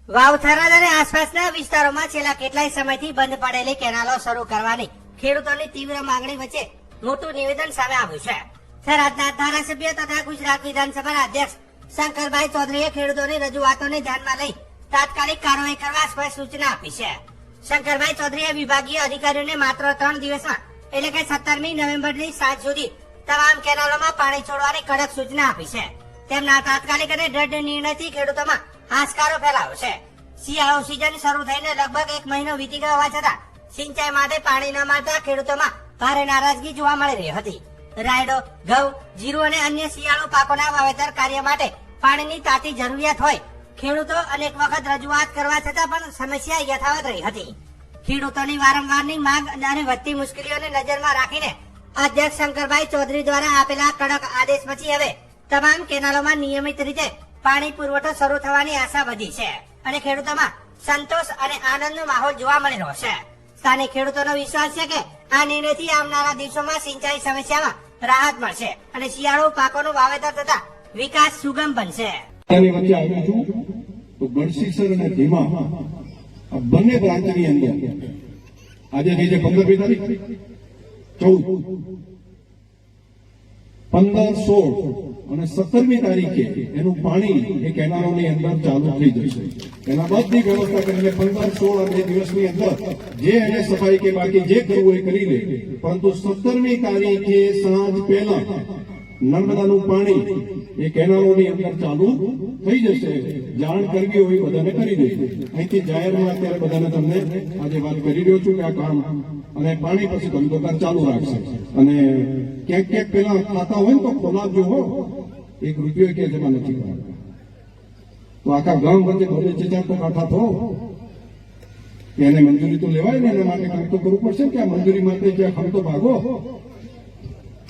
વાવ થરાદ અને આસપાસના વિસ્તારોમાં છેલ્લા કેટલાય સમયથી બંધ પડેલી કેનાલો શરૂ કરવાની ખેડૂતોની તીવ્ર માંગણી વચ્ચે મોટું નિવેદન સામે આવ્યું છે. થરાદના ધારાસભ્ય તથા ગુજરાત વિધાનસભાના અધ્યક્ષ શંકરભાઈ ચૌધરીએ ખેડૂતોની રજૂઆતોને ધ્યાનમાં લઈ તાત્કાલિક કાર્યવાહી કરવા સ્પષ્ટ સૂચના આપી છે. શંકરભાઈ ચૌધરીએ વિભાગીય અધિકારીઓને માત્ર 3 દિવસમાં એટલે કે 17મી નવેમ્બરની સાંજ સુધી તમામ કેનાલોમાં પાણી છોડવાની કડક સૂચના આપી છે. તેમના તાત્કાલિક અને દ્રઢ નિર્ણયથી ખેડૂતોમાં હાશકારો ફેલાયો છે. શિયાળો સિઝન શરૂ થઈને લગભગ 1 મહિનો વીતી ગયો હોવા છતાં સિંચાઈ માટે પાણી ન મળતા ખેડૂતોમાં ભારે નારાજગી જોવા મળી રહી હતી. રાયડો, ઘઉં, જીરું અને અન્ય શિયાળુ પાકોના વાવેતર કાર્ય માટે પાણીની તાતી જરૂરિયાત હોય ખેડૂતો અનેક વખત રજૂઆત કરવા છતાં પણ સમસ્યા યથાવત રહી હતી. ખેડૂતોની વારંવારની માંગ અને વધતી મુશ્કેલીઓને નજરમાં રાખીને અધ્યક્ષ શંકરભાઈ ચૌધરી દ્વારા આપેલા કડક આદેશ પછી હવે તમામ કેનાલોમાં નિયમિત રીતે પાણી પુરવઠો શરૂ થવાની આશા વધી છે અને ખેડૂતોમાં સંતોષ અને આનંદનો માહોલ જોવા મળી રહ્યો છે. સ્થાનિક ખેડૂતોનો વિશ્વાસ છે કે આ નિર્ણયથી આવનારા દિવસોમાં સિંચાઈ સમસ્યામાં રાહત મળશે અને શિયાળુ પાકોનું વાવેતર તથા વિકાસ સુગમ બનશે. તો ગઢસીસર અને ધીમા આ બંને બ્રાન્ચની અંદર આજે જે 15મી તારીખ 14, 15, 16 અને 17મી તારીખે એનું પાણી એ કેનાલોની અંદર ચાલુ થઈ જશે. એના બધી વ્યવસ્થા કરીને 15, 16 અને 2 દિવસની અંદર જે એને સફાઈ કે બાકી જે કરવું એ કરી લે. પરંતુ 17મી તારીખે સાંજ પહેલા નર્મદાનું પાણી એ કેનાલોની અંદર ચાલુ થઈ જશે. જાણ કરવી હોય બધાને કરી દે. અહીંથી જાહેરમાં અત્યારે બધાને તમને આજે વાત કરી રહ્યો છું કે આ કામ અને પાણી પછી ધંધોકાર ચાલુ રાખશે. અને ક્યાંક ક્યાંક પેલા ખાતા હોય ને તો ખોલાવજો હો. 1 રૂપિયો કે જમા નથી કરાવતા તો આખા ગામ વચ્ચે ભલે છે તો કાંઠા થો એને મંજૂરી તો લેવાય ને. એના માટે કામ તો કરવું પડશે કે આ મંજૂરી માટે જ્યાં ખર્ચો ભાગો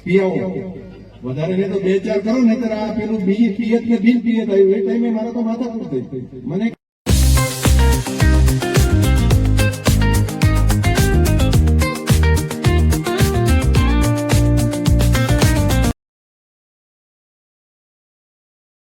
પીઆવો વધારે ને તો 2-4 કરો ને આ પેલું પિયત કે બિન પિયત આવ્યું એ ટાઈમે મારા તો માથા થઈ મને